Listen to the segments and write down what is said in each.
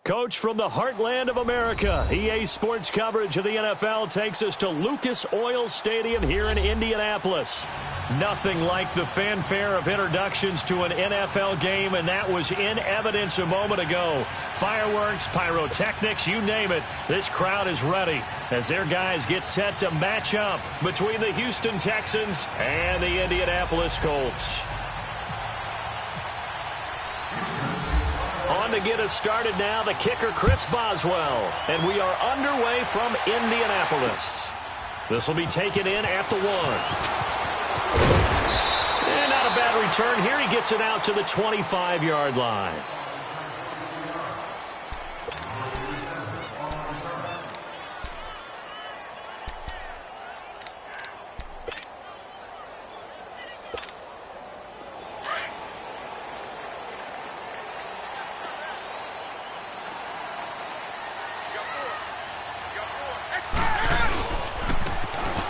Coach from the heartland of America, EA Sports coverage of the NFL takes us to Lucas Oil Stadium here in Indianapolis. Nothing like the fanfare of introductions to an NFL game, and that was in evidence a moment ago. Fireworks, pyrotechnics, you name it. This crowd is ready as their guys get set to match up between the Houston Texans and the Indianapolis Colts. On to get us started now, the kicker, Chris Boswell. And we are underway from Indianapolis. This will be taken in at the 1. And not a bad return here. He gets it out to the 25-yard line.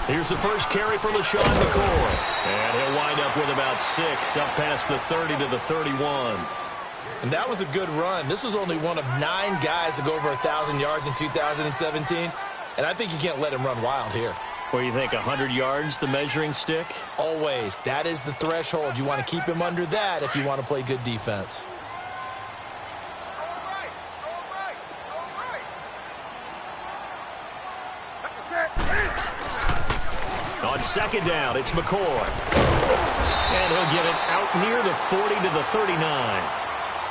Here's the first carry for LaShawn McCoy. And he'll wind up with about 6, up past the 30 to the 31. And that was a good run. This was only one of 9 guys to go over 1,000 yards in 2017. And I think you can't let him run wild here. What do you think, 100 yards, the measuring stick? Always. That is the threshold. You want to keep him under that if you want to play good defense. On second down, it's McCoy. And he'll get it out near the 40 to the 39.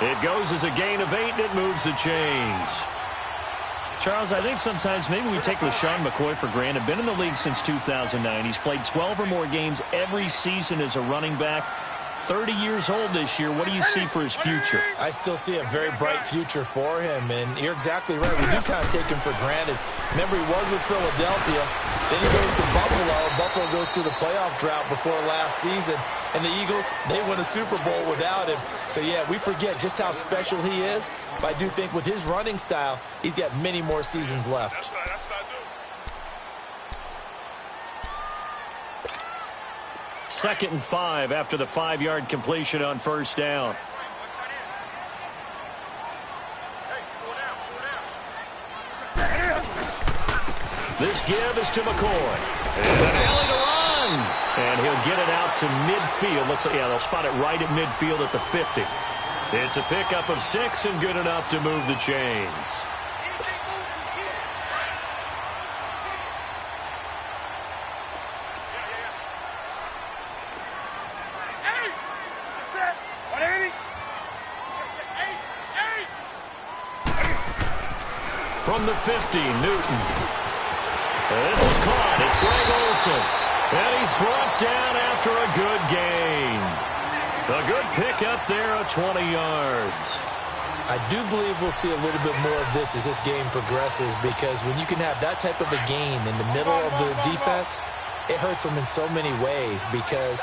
It goes as a gain of 8, and it moves the chains. Charles, I think sometimes maybe we take LaShawn McCoy for granted. Been in the league since 2009. He's played 12 or more games every season as a running back. 30 years old this year. What do you see for his future? I still see a very bright future for him, and you're exactly right. We do kind of take him for granted. Remember, he was with Philadelphia. Then he goes to Buffalo. Buffalo goes through the playoff drought before last season, and the Eagles, they win a Super Bowl without him. So, yeah, we forget just how special he is, but I do think with his running style, he's got many more seasons left. Second and 5 after the 5-yard completion on first down. This give is to McCoy. And an alley to run. And he'll get it out to midfield. Looks like, yeah, they'll spot it right at midfield at the 50. It's a pickup of 6 and good enough to move the chains. From the 50, Newton. This is caught. It's Greg Olsen. And he's brought down after a good gain. A good pickup there at 20 yards. I do believe we'll see a little bit more of this as this game progresses, because when you can have that type of a gain in the middle of the defense, it hurts them in so many ways, because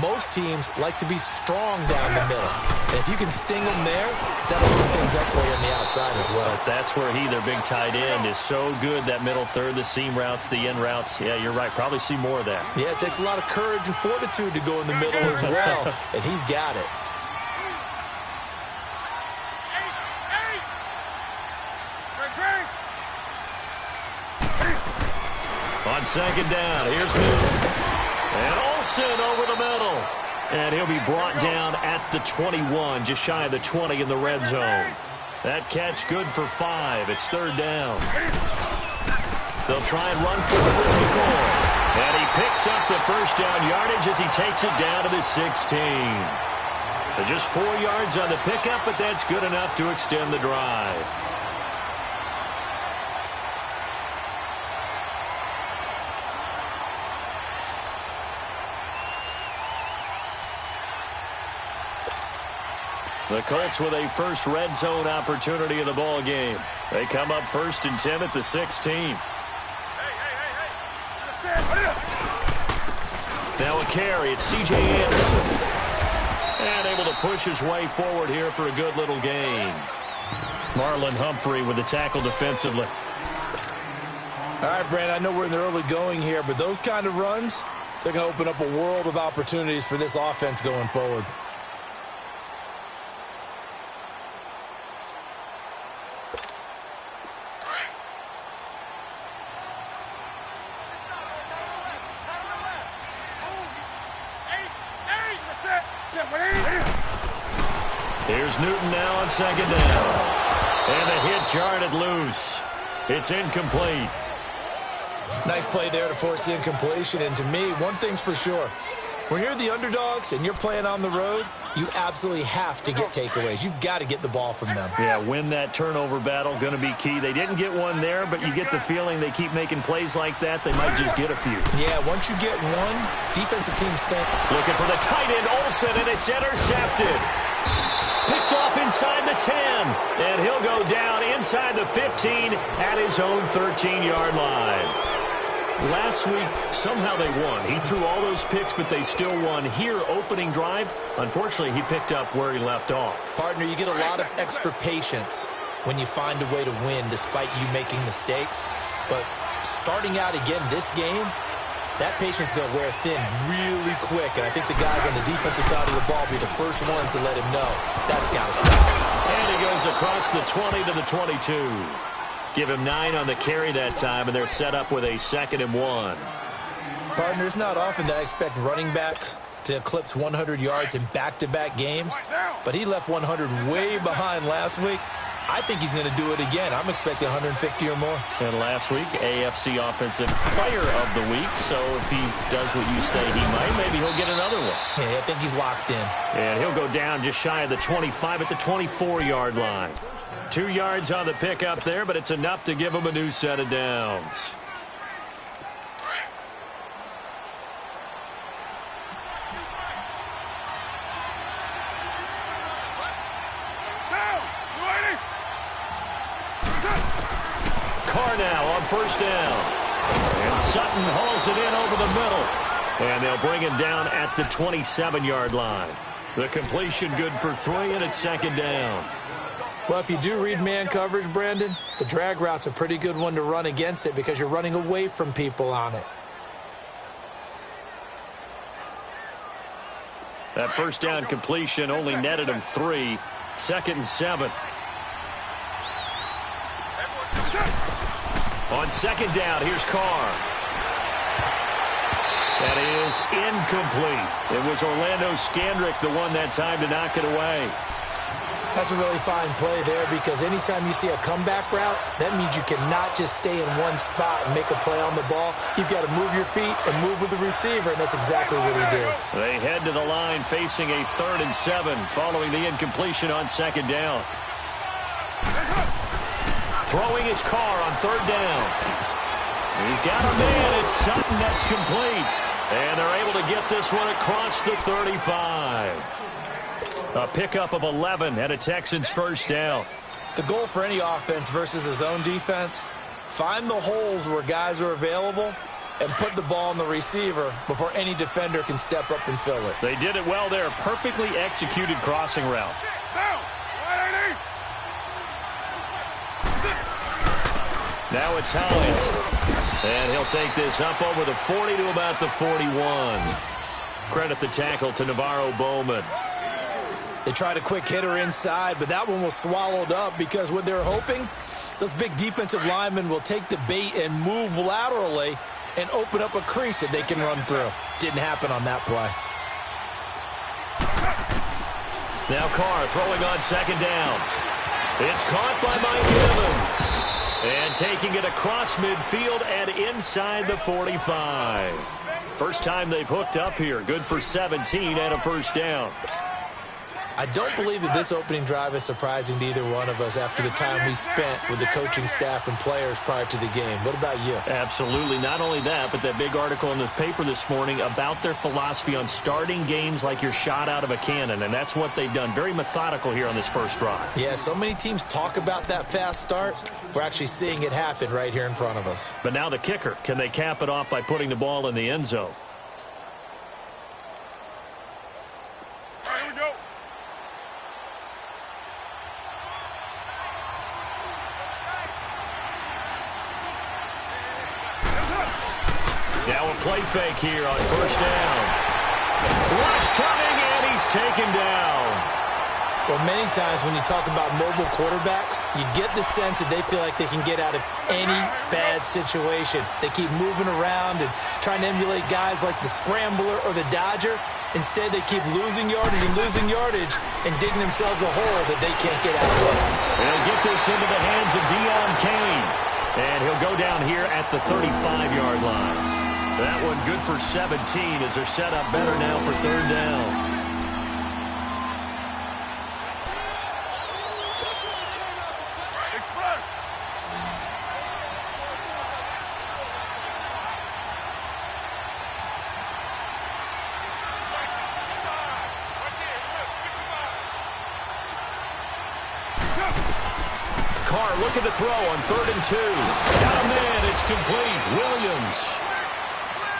most teams like to be strong down the middle. And if you can sting them there, that'll open things up for you on the outside as well. But that's where their big tight end, is so good, that middle third, the seam routes, the in routes. Yeah, you're right. Probably see more of that. Yeah, it takes a lot of courage and fortitude to go in the middle as well, and he's got it. On second down, here's Newton. And Olsen over the middle. And he'll be brought down at the 21, just shy of the 20 in the red zone. That catch good for 5. It's third down. They'll try and run forward with McCoy. And he picks up the first down yardage as he takes it down to the 16. Just 4 yards on the pickup, but that's good enough to extend the drive. The Colts with a first red zone opportunity of the ball game. They come up 1st and 10 at the 16. Now a carry. It's C.J. Anderson. And able to push his way forward here for a good little gain. Marlon Humphrey with the tackle defensively. All right, Brand, I know we're in the early going here, but those kind of runs, they're going to open up a world of opportunities for this offense going forward. Here's Newton now on second down. And the hit jarred it loose. It's incomplete. Nice play there to force the incompletion. And to me, one thing's for sure. When you're the underdogs and you're playing on the road, you absolutely have to get takeaways. You've got to get the ball from them. Yeah, win that turnover battle, going to be key. They didn't get one there, but you get the feeling they keep making plays like that, they might just get a few. Yeah, once you get one, defensive teams think. Looking for the tight end, Olsen, and it's intercepted. Picked off inside the 10, and he'll go down inside the 15 at his own 13-yard line. Last week, somehow they won. He threw all those picks, but they still won. Here, opening drive, unfortunately, he picked up where he left off. Partner, you get a lot of extra patience when you find a way to win despite you making mistakes. But starting out again this game, that patience is going to wear thin really quick. And I think the guys on the defensive side of the ball will be the first ones to let him know that's got to stop. And he goes across the 20 to the 22. Give him 9 on the carry that time, and they're set up with a 2nd and 1. Partner, it's not often that I expect running backs to eclipse 100 yards in back-to-back games, but he left 100 way behind last week. I think he's going to do it again. I'm expecting 150 or more. And last week, AFC Offensive Player of the Week, so if he does what you say he might, maybe he'll get another one. Yeah, I think he's locked in. And he'll go down just shy of the 25 at the 24-yard line. 2 yards on the pickup there, but it's enough to give him a new set of downs. Carr now on first down. And Sutton hauls it in over the middle. And they'll bring him down at the 27-yard line. The completion good for 3, and it's 2nd down. Well, if you do read man coverage, Brandon, the drag route's a pretty good one to run against it because you're running away from people on it. That first down completion only netted him 3. 2nd and 7. On 2nd down, here's Carr. That is incomplete. It was Orlando Scandrick the one that time to knock it away. That's a really fine play there because anytime you see a comeback route, that means you cannot just stay in one spot and make a play on the ball. You've got to move your feet and move with the receiver, and that's exactly what he did. They head to the line facing a 3rd and 7 following the incompletion on 2nd down. Throwing his Carr on 3rd down. He's got a man. It's Sutton. That's complete. And they're able to get this one across the 35. A pickup of 11 and a Texans first down. The goal for any offense versus his own defense, find the holes where guys are available and put the ball on the receiver before any defender can step up and fill it. They did it well there. Perfectly executed crossing route. Now it's Hines. And he'll take this up over the 40 to about the 41. Credit the tackle to Navarro Bowman. They tried a quick hitter inside, but that one was swallowed up because what they're hoping, those big defensive linemen will take the bait and move laterally and open up a crease that they can run through. Didn't happen on that play. Now Carr throwing on 2nd down. It's caught by Mike Evans. And taking it across midfield and inside the 45. First time they've hooked up here. Good for 17 and a first down. I don't believe that this opening drive is surprising to either one of us after the time we spent with the coaching staff and players prior to the game. What about you? Absolutely. Not only that, but that big article in the paper this morning about their philosophy on starting games like you're shot out of a cannon, and that's what they've done. Very methodical here on this first drive. Yeah, so many teams talk about that fast start. We're actually seeing it happen right here in front of us. But now the kicker. Can they cap it off by putting the ball in the end zone? Now a play fake here on first down. Rush coming, and he's taken down. Well, many times when you talk about mobile quarterbacks, you get the sense that they feel like they can get out of any bad situation. They keep moving around and trying to emulate guys like the Scrambler or the Dodger. Instead, they keep losing yardage and digging themselves a hole that they can't get out of. They'll get this into the hands of Deon Cain. And he'll go down here at the 35-yard line. That one good for 17 as they're set up better now for third down. Carr looking to throw on 3rd and 2. Got a man. It's complete. Williams.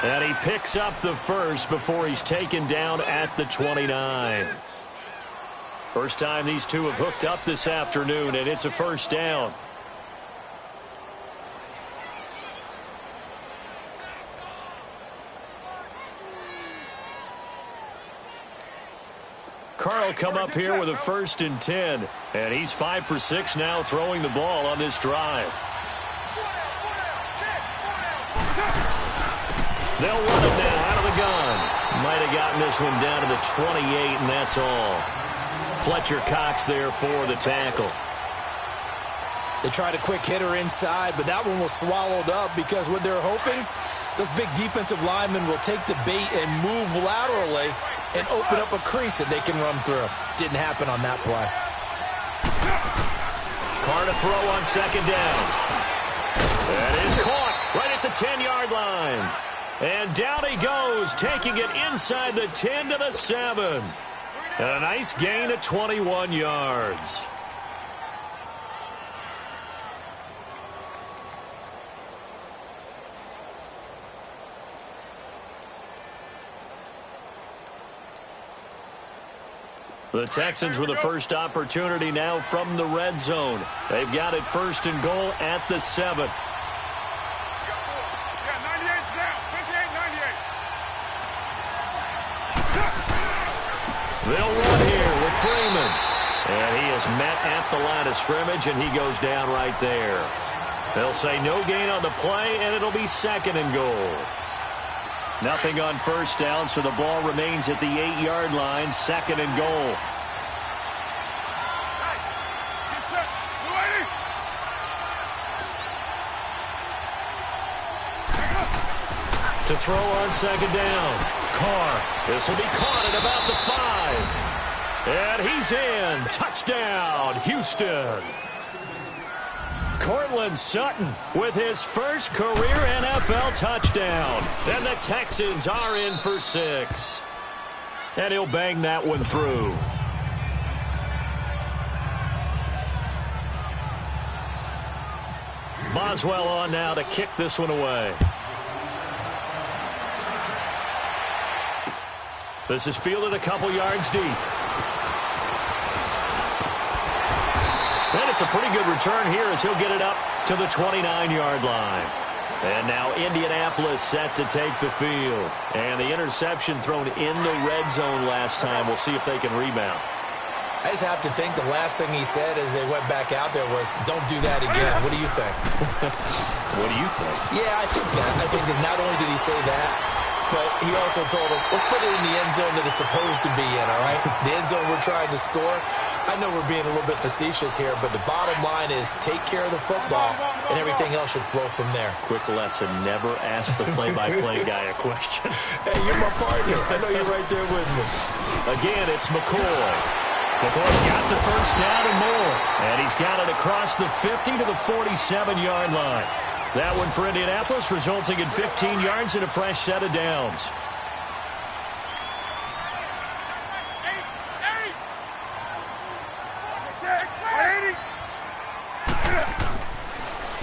And he picks up the first before he's taken down at the 29. First time these two have hooked up this afternoon, and it's a first down. Carl come up here with a 1st and 10, and he's 5 for 6 now throwing the ball on this drive. They'll run it now out of the gun. Might have gotten this one down to the 28, and that's all. Fletcher Cox there for the tackle. They tried a quick hitter inside, but that one was swallowed up because what they're hoping, those big defensive linemen will take the bait and move laterally and open up a crease that they can run through. Didn't happen on that play. Carr to throw on 2nd down. That is caught right at the 10-yard line. And down he goes, taking it inside the 10 to the 7. And a nice gain of 21 yards. The Texans with the first opportunity now from the red zone. They've got it 1st and goal at the 7. They'll run here with Freeman. And he is met at the line of scrimmage, and he goes down right there. They'll say no gain on the play, and it'll be 2nd and goal. Nothing on 1st down, so the ball remains at the 8-yard line, 2nd and goal. To throw on 2nd down. Carr. This will be caught at about the 5. And he's in. Touchdown, Houston. Cortland Sutton with his first career NFL touchdown. And the Texans are in for 6. And he'll bang that one through. Boswell on now to kick this one away. This is fielded a couple yards deep. And it's a pretty good return here as he'll get it up to the 29-yard line. And now Indianapolis set to take the field. And the interception thrown in the red zone last time. We'll see if they can rebound. I just have to think the last thing he said as they went back out there was, don't do that again. What do you think? What do you think? Yeah, I think that. I think that not only did he say that, but he also told him, let's put it in the end zone that it's supposed to be in, all right? The end zone we're trying to score. I know we're being a little bit facetious here, but the bottom line is take care of the football, and everything else should flow from there. Quick lesson, never ask the play-by-play guy a question. Hey, you're my partner. I know you're right there with me. Again, it's McCoy. McCoy's got the first down and more, and he's got it across the 50 to the 47-yard line. That one for Indianapolis, resulting in 15 yards and a fresh set of downs.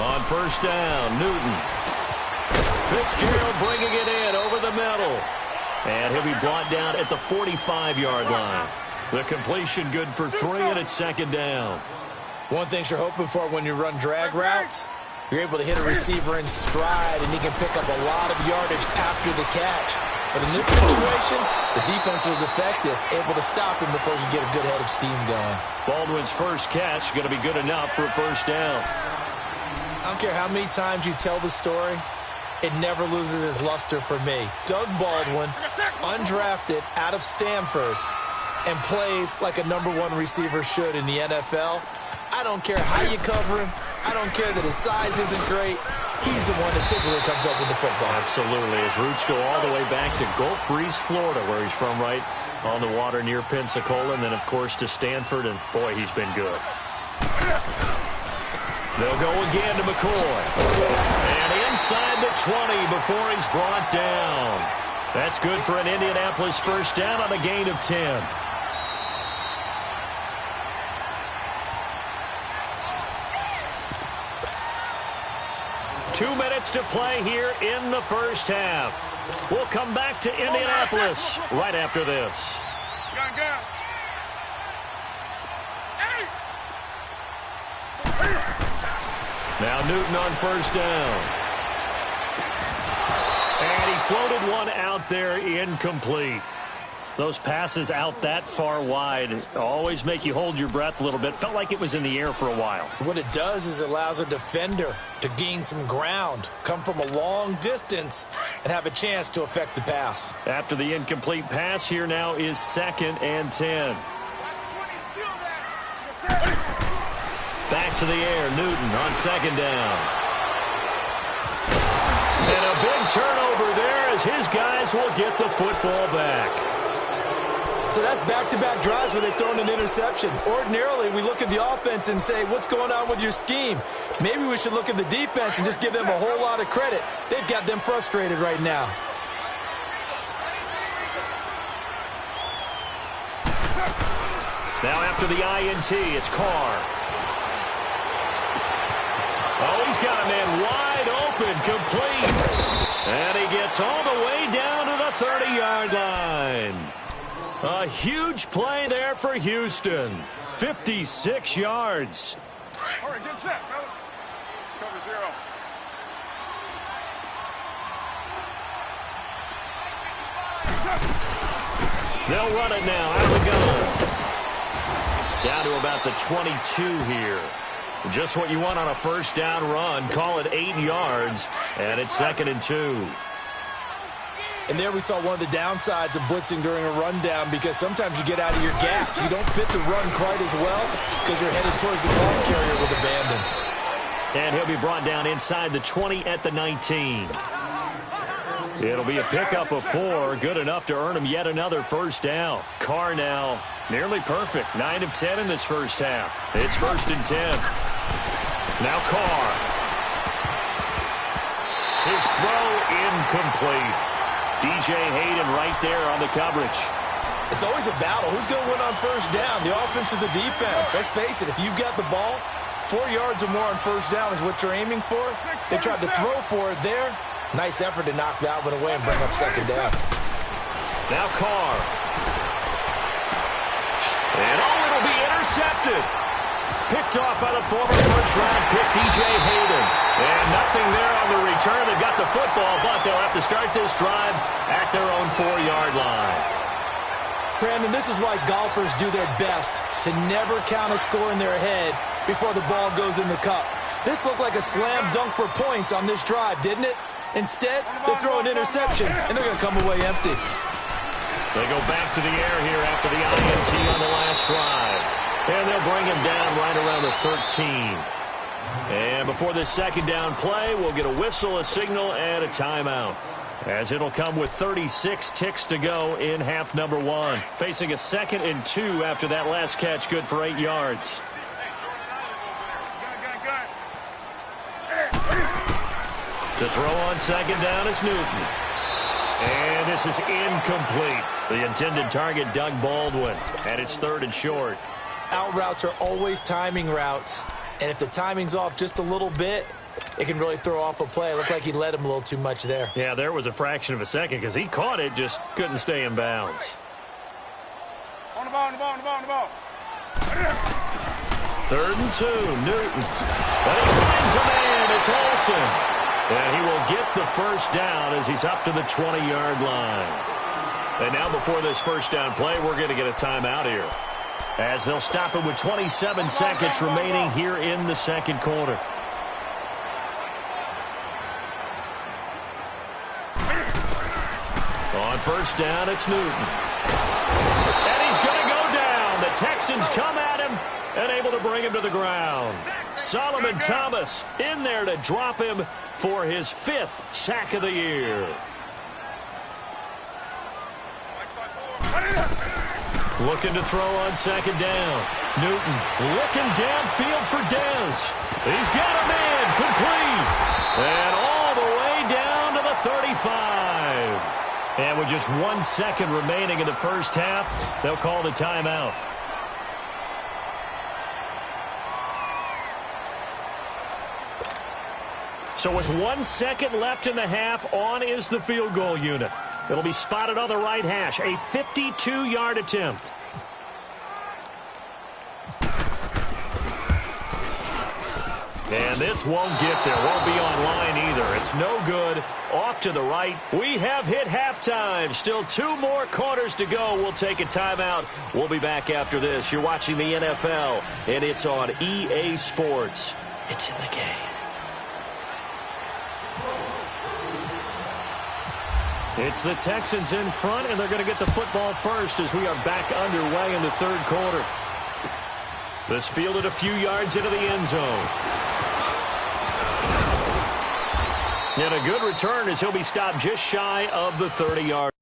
On 1st down, Newton. Fitzgerald bringing it in over the middle. And he'll be brought down at the 45-yard line. The completion good for 3, and it's 2nd down. One thing you're hoping for when you run drag routes, you're able to hit a receiver in stride, and he can pick up a lot of yardage after the catch. But in this situation, the defense was effective, able to stop him before you get a good head of steam going. Baldwin's first catch going to be good enough for a 1st down. I don't care how many times you tell the story, it never loses its luster for me. Doug Baldwin, undrafted out of Stanford, and plays like a #1 receiver should in the NFL. I don't care how you cover him. I don't care that his size isn't great. He's the one that typically comes up with the football. Absolutely. His roots go all the way back to Gulf Breeze, Florida, where he's from, right on the water near Pensacola, and then, of course, to Stanford, and, boy, he's been good. They'll go again to McCoy. And inside the 20 before he's brought down. That's good for an Indianapolis first down on a gain of 10. Two minutes to play here in the first half. We'll come back to Indianapolis right after this. Now Newton on first down. And he floated one out there incomplete. Those passes out that far wide always make you hold your breath a little bit. Felt like it was in the air for a while. What it does is it allows a defender to gain some ground, come from a long distance, and have a chance to affect the pass. After the incomplete pass, here now is 2nd and 10. Back to the air, Newton on 2nd down. And a big turnover there as his guys will get the football back. So that's back-to-back drives where they've thrown an interception. Ordinarily, we look at the offense and say, what's going on with your scheme? Maybe we should look at the defense and just give them a whole lot of credit. They've got them frustrated right now. Now after the INT, it's Carr. Oh, he's got a man wide open, complete. And he gets all the way down to the 30-yard line. A huge play there for Houston. 56 yards. All right, get set, fellas. Cover 0. They'll run it now. Out we go. Down to about the 22 here. Just what you want on a first down run. Call it 8 yards, and it's 2nd and 2. And there we saw one of the downsides of blitzing during a rundown, because sometimes you get out of your gaps. You don't fit the run quite as well because you're headed towards the ball carrier with abandon. And he'll be brought down inside the 20 at the 19. It'll be a pickup of 4, good enough to earn him yet another first down. Carr now nearly perfect, 9 of 10 in this first half. It's 1st and 10. Now Carr. His throw incomplete. DJ Hayden right there on the coverage. It's always a battle. Who's going to win on first down, the offense or the defense? Let's face it, if you've got the ball, 4 yards or more on first down is what you're aiming for. They tried to throw for it there. Nice effort to knock that one away and bring up 2nd down. Now Carr. And it'll be intercepted. Picked off by the former first-round pick, DJ Hayden. And nothing there on the return. They've got the football, but they'll have to start this drive at their own 4-yard line. Brandon, this is why golfers do their best to never count a score in their head before the ball goes in the cup. This looked like a slam dunk for points on this drive, didn't it? Instead, they throw an interception, and they're going to come away empty. They go back to the air here after the INT on the last drive. And they'll bring him down right around the 13. And before this 2nd down play, we'll get a whistle, a signal, and a timeout, as it'll come with 36 ticks to go in half number 1. Facing a 2nd and 2 after that last catch, good for 8 yards. To throw on 2nd down is Newton. And this is incomplete. The intended target, Doug Baldwin. And it's 3rd and short. Out routes are always timing routes. And if the timing's off just a little bit, it can really throw off a play. It looked like he led him a little too much there. Yeah, there was a fraction of a second because he caught it, just couldn't stay in bounds. On the ball, on the ball, on the ball, on the ball. 3rd and 2, Newton. But he finds a man, it's Olsen. And he will get the first down as he's up to the 20-yard line. And now before this first down play, we're going to get a timeout here, as they'll stop it with 27 seconds remaining here in the 2nd quarter. On first down, it's Newton. And he's going to go down. The Texans come at him and able to bring him to the ground. Solomon Thomas in there to drop him for his 5th sack of the year. Looking to throw on second down. Newton looking downfield for Dez. He's got him in. Complete. And all the way down to the 35. And with just 1 second remaining in the first half, they'll call the timeout. So with 1 second left in the half, on is the field goal unit. It'll be spotted on the right hash. A 52-yard attempt. And this won't get there. Won't be online either. It's no good. Off to the right. We have hit halftime. Still 2 more quarters to go. We'll take a timeout. We'll be back after this. You're watching the NFL, and it's on EA Sports. It's in the game. It's the Texans in front, and they're going to get the football first as we are back underway in the third quarter. This fielded a few yards into the end zone. And a good return as he'll be stopped just shy of the 30-yard.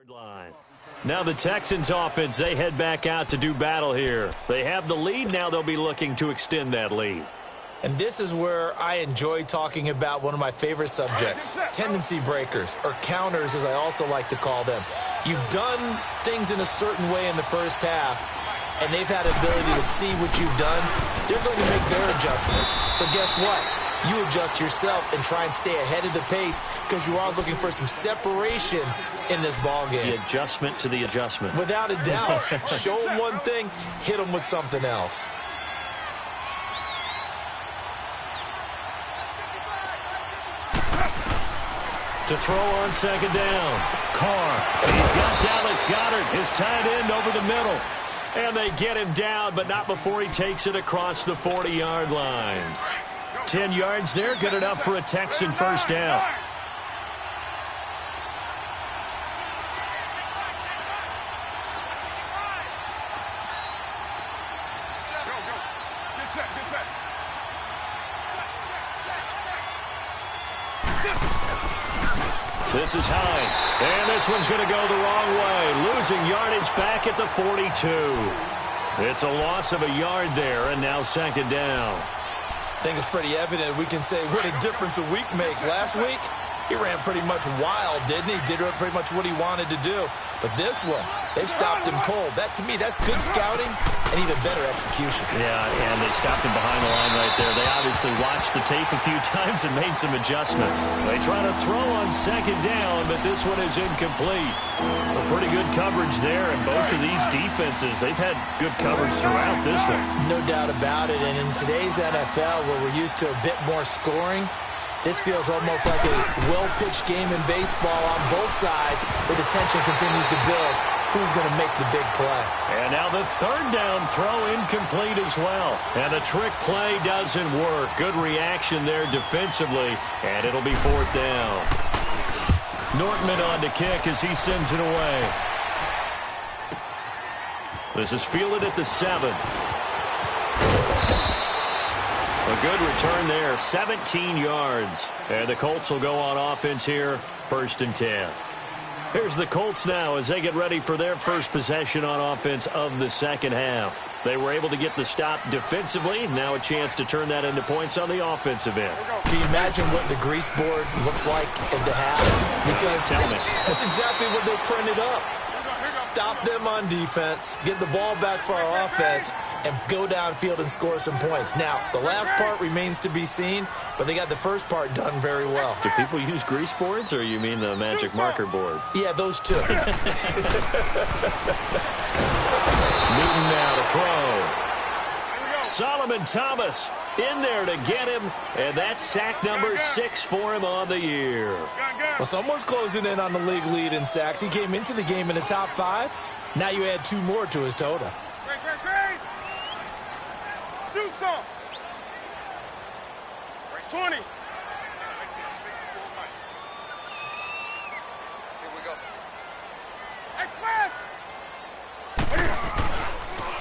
Line. Now the Texans offense, they head back out to do battle here. They have the lead. Now they'll be looking to extend that lead. And this is where I enjoy talking about one of my favorite subjects, tendency breakers, or counters as I also like to call them. You've done things in a certain way in the first half, and they've had the ability to see what you've done. They're going to make their adjustments. So guess what? You adjust yourself and try and stay ahead of the pace because you are looking for some separation in this ball game. The adjustment to the adjustment. Without a doubt. Show them one thing, hit them with something else. To throw on second down. Carr. He's got Dallas Goedert, his tight end, over the middle. And they get him down, but not before he takes it across the 40-yard line. 10 yards there, good enough for a Texan first down. This is Hines, and this one's going to go the wrong way, losing yardage back at the 42. It's a loss of a yard there, and now second down. I think it's pretty evident we can say what a difference a week makes. Last week, he ran pretty much wild, didn't he? Did pretty much what he wanted to do. But this one, they stopped him cold. That, to me, that's good scouting and even better execution. Yeah, and they stopped him behind the line right there. They obviously watched the tape a few times and made some adjustments. They try to throw on second down, but this one is incomplete. A pretty good coverage there, and both of these defenses, they've had good coverage throughout this one. No doubt about it, and in today's NFL, where we're used to a bit more scoring, this feels almost like a well-pitched game in baseball on both sides where the tension continues to build. Who's going to make the big play? And now the third down throw incomplete as well. And the trick play doesn't work. Good reaction there defensively, and it'll be fourth down. Nortman on to kick as he sends it away. This is fielded at the 7. A good return there, 17 yards. And the Colts will go on offense here, 1st and 10. Here's the Colts now as they get ready for their first possession on offense of the second half. They were able to get the stop defensively. Now a chance to turn that into points on the offensive end. Can you imagine what the grease board looks like at the half? Because tell me. That's exactly what they printed up. Stop them on defense, get the ball back for our offense, and go downfield and score some points. Now, the last part remains to be seen, but they got the first part done very well. Do people use grease boards, or you mean the magic marker boards? Yeah, those two. Newton now to throw. Solomon Thomas in there to get him, and that's sack number 6 for him on the year. Well, someone's closing in on the league lead in sacks. He came into the game in the top 5. Now you add 2 more to his total. Great. Do some. 20. Here we go. Express.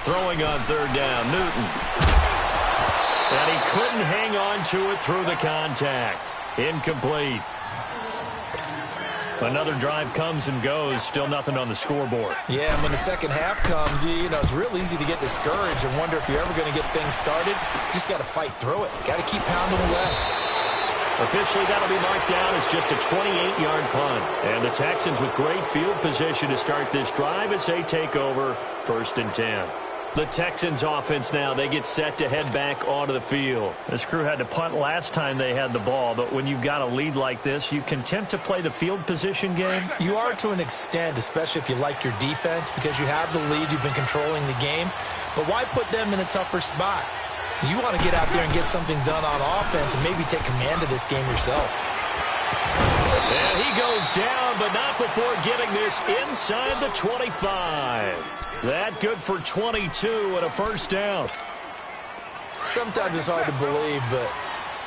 Throwing on 3rd down, Newton. And he couldn't hang on to it through the contact. Incomplete. Another drive comes and goes. Still nothing on the scoreboard. Yeah, and when the second half comes, you know, it's real easy to get discouraged and wonder if you're ever going to get things started. You just got to fight through it. Got to keep pounding away. Officially, that'll be marked down as just a 28-yard punt. And the Texans with great field position to start this drive as they take over 1st and 10. The Texans offense now, they get set to head back onto the field. This crew had to punt last time they had the ball, but when you've got a lead like this, you content to play the field position game? You are to an extent, especially if you like your defense, because you have the lead, you've been controlling the game. But why put them in a tougher spot? You want to get out there and get something done on offense and maybe take command of this game yourself. And he goes down, but not before getting this inside the 25. That good for 22 and a 1st down. Sometimes it's hard to believe, but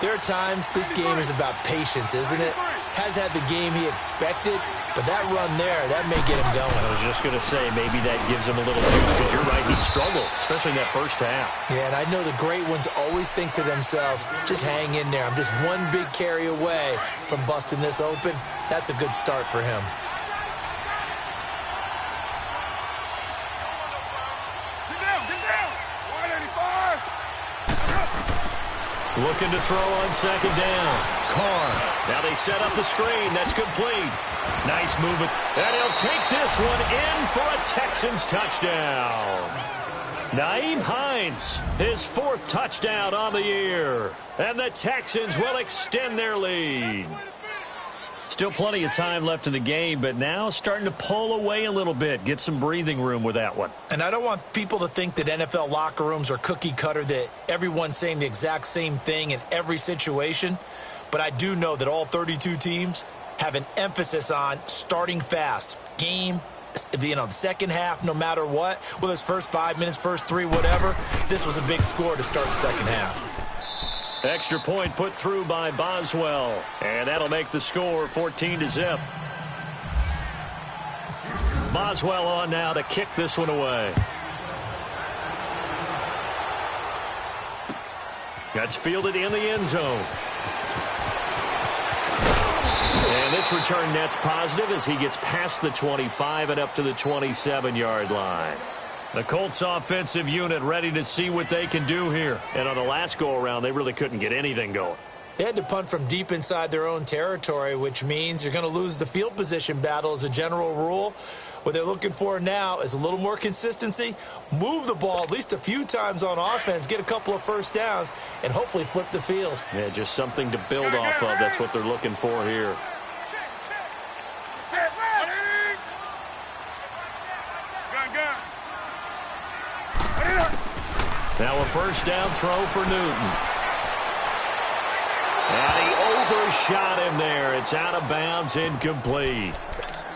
there are times this game is about patience, isn't it? Has had the game he expected, but that run there, that may get him going. I was just going to say, maybe that gives him a little juice, because you're right, he struggled, especially in that first half. Yeah, and I know the great ones always think to themselves, just hang in there. I'm just one big carry away from busting this open. That's a good start for him. Looking to throw on 2nd down. Carr. Now they set up the screen. That's complete. Nice movement. And he'll take this one in for a Texans touchdown. Nyheim Hines, his 4th touchdown on the year. And the Texans will extend their lead. Still plenty of time left in the game, but now starting to pull away a little bit. Get some breathing room with that one. And I don't want people to think that NFL locker rooms are cookie cutter, that everyone's saying the exact same thing in every situation. But I do know that all 32 teams have an emphasis on starting fast. Game, you know, the second half, no matter what, whether it's first 5 minutes, first 3, whatever, this was a big score to start the second half. Extra point put through by Boswell, and that'll make the score 14-0. Boswell on now to kick this one away. That's fielded in the end zone. And this return net's positive as he gets past the 25 and up to the 27-yard line. The Colts offensive unit ready to see what they can do here. And on the last go-around, they really couldn't get anything going. They had to punt from deep inside their own territory, which means you're going to lose the field position battle as a general rule. What they're looking for now is a little more consistency, move the ball at least a few times on offense, get a couple of 1st downs, and hopefully flip the field. Yeah, just something to build off of. That's what they're looking for here. Now a 1st down throw for Newton. And he overshot him there. It's out of bounds, incomplete.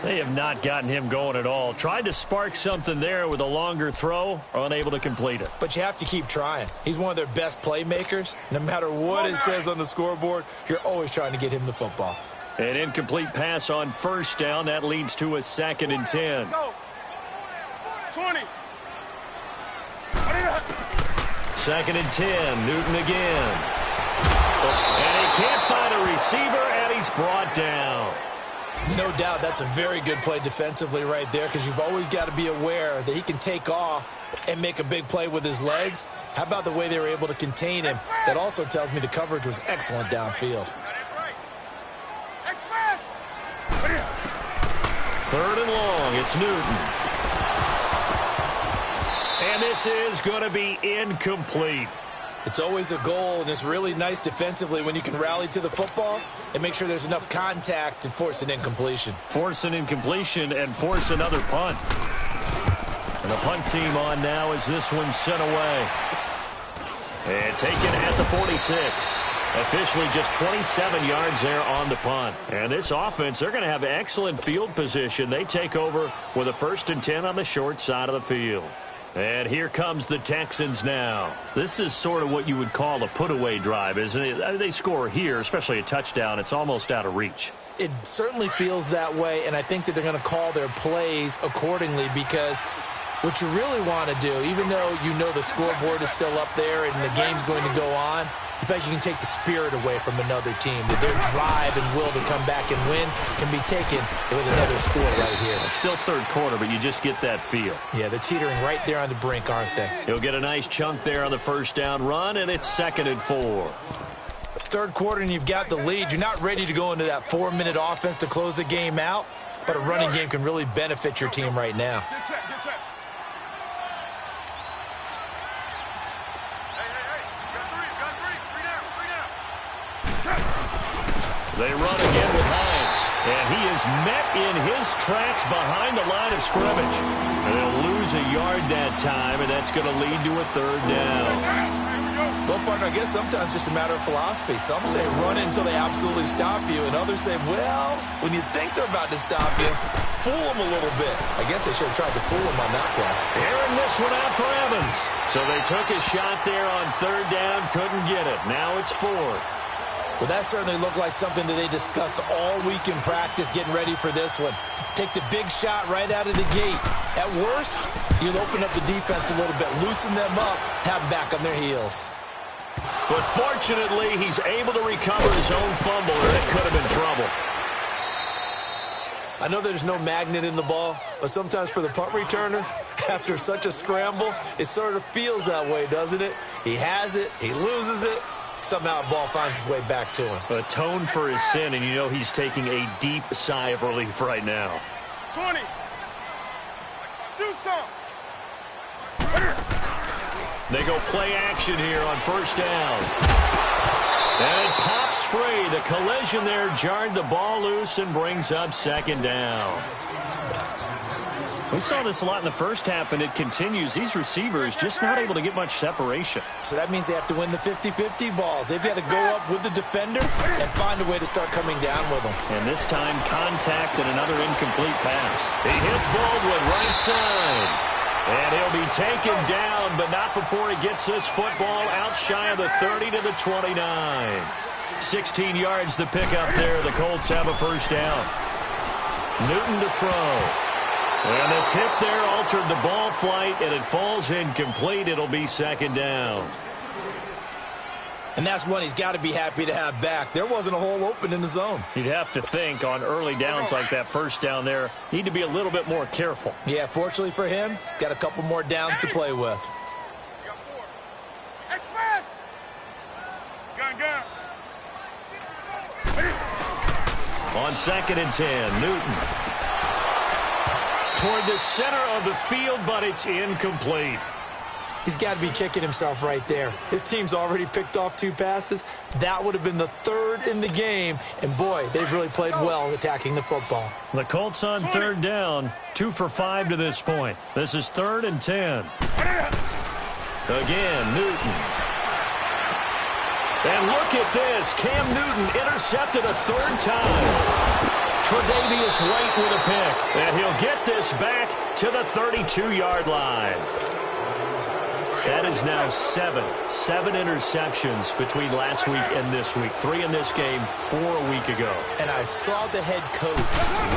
They have not gotten him going at all. Tried to spark something there with a longer throw, unable to complete it. But you have to keep trying. He's one of their best playmakers. No matter what it says on the scoreboard, you're always trying to get him the football. An incomplete pass on 1st down. That leads to a 2nd and 10. 20. 2nd and 10. Newton again. And he can't find a receiver, and he's brought down. No doubt that's a very good play defensively right there, because you've always got to be aware that he can take off and make a big play with his legs. How about the way they were able to contain him? That also tells me the coverage was excellent downfield. 3rd and long. It's Newton. And this is going to be incomplete. It's always a goal, and it's really nice defensively when you can rally to the football and make sure there's enough contact to force an incompletion. Force an incompletion and force another punt. And the punt team on now as this one's sent away. And taken at the 46. Officially just 27 yards there on the punt. And this offense, they're going to have excellent field position. They take over with a 1st and 10 on the short side of the field. And here comes the Texans now. This is sort of what you would call a put-away drive, isn't it? They score here, especially a touchdown. It's almost out of reach. It certainly feels that way, and I think that they're going to call their plays accordingly because what you really want to do, even though you know the scoreboard is still up there and the game's going to go on, in fact, you can take the spirit away from another team. That their drive and will to come back and win can be taken with another score right here. It's still third quarter, but you just get that feel. Yeah, they're teetering right there on the brink, aren't they? He'll get a nice chunk there on the 1st down run, and it's 2nd and 4. Third quarter, and you've got the lead. You're not ready to go into that 4-minute offense to close the game out, but a running game can really benefit your team right now. Get set, get set. They run again with Hines, and he is met in his tracks behind the line of scrimmage. And they'll lose a yard that time, and that's going to lead to a 3rd down. Well, partner, I guess sometimes it's just a matter of philosophy. Some say run until they absolutely stop you, and others say, well, when you think they're about to stop you, fool them a little bit. I guess they should have tried to fool them on that play. Airing this one out for Evans. So they took a shot there on 3rd down, couldn't get it. Now it's 4th. Well, that certainly looked like something that they discussed all week in practice getting ready for this one. Take the big shot right out of the gate. At worst, you'll open up the defense a little bit, loosen them up, have them back on their heels. But fortunately, he's able to recover his own fumble, or it could have been trouble. I know there's no magnet in the ball, but sometimes for the punt returner, after such a scramble, it sort of feels that way, doesn't it? He has it, he loses it. Somehow the ball finds its way back to him. Atone for his sin, and you know he's taking a deep sigh of relief right now. 20. Do something. They go play action here on 1st down. And it pops free. The collision there jarred the ball loose and brings up 2nd down. We saw this a lot in the first half, and it continues. These receivers just not able to get much separation. So that means they have to win the 50-50 balls. They've got to go up with the defender and find a way to start coming down with them. And this time, contact and another incomplete pass. He hits Baldwin right side. And he'll be taken down, but not before he gets this football out shy of the 30 to the 29. 16 yards to pick up there. The Colts have a 1st down. Newton to throw. And the tip there altered the ball flight, and it falls incomplete. It'll be 2nd down. And that's one he's got to be happy to have back. There wasn't a hole open in the zone. You'd have to think on early downs like that 1st down there, need to be a little bit more careful. Yeah, fortunately for him, got a couple more downs to play with. You got 4. Express. Gun. On 2nd and 10, Newton. Toward the center of the field, but it's incomplete. He's got to be kicking himself right there. His team's already picked off 2 passes. That would have been the 3rd in the game. And, boy, they've really played well attacking the football. The Colts on 3rd down, 2 for 5 to this point. This is 3rd and 10. Again, Newton. And look at this. Cam Newton intercepted a 3rd time. Tre'Davious White with a pick. And he'll get this back to the 32-yard line. That is now 7 interceptions between last week and this week. 3 in this game, 4 a week ago. And I saw the head coach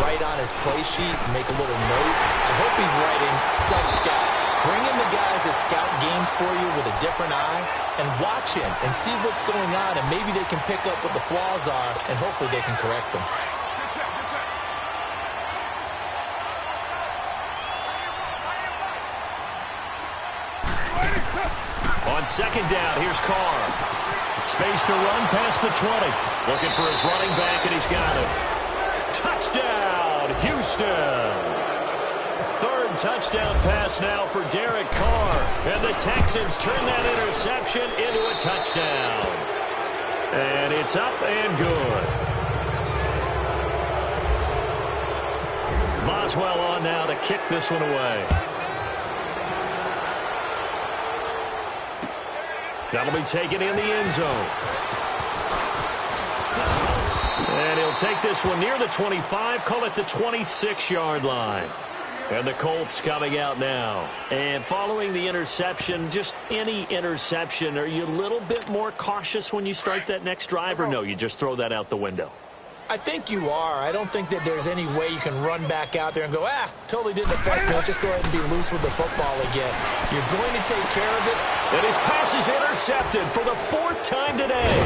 write on his play sheet and make a little note. I hope he's writing self-scout. Bring in the guys that scout games for you with a different eye and watch him and see what's going on, and maybe they can pick up what the flaws are, and hopefully they can correct them. On 2nd down, here's Carr. Space to run past the 20. Looking for his running back, and he's got it. Touchdown, Houston. Third touchdown pass now for Derek Carr. And the Texans turn that interception into a touchdown. And it's up and good. Boswell on now to kick this one away. That'll be taken in the end zone. And he'll take this one near the 25, call it the 26-yard line. And the Colts coming out now. And following the interception, just any interception, are you a little bit more cautious when you start that next drive, or no, you just throw that out the window? I think you are. I don't think that there's any way you can run back out there and go, totally didn't affect me. Let's just go ahead and be loose with the football again. You're going to take care of it. And his pass is intercepted for the 4th time today.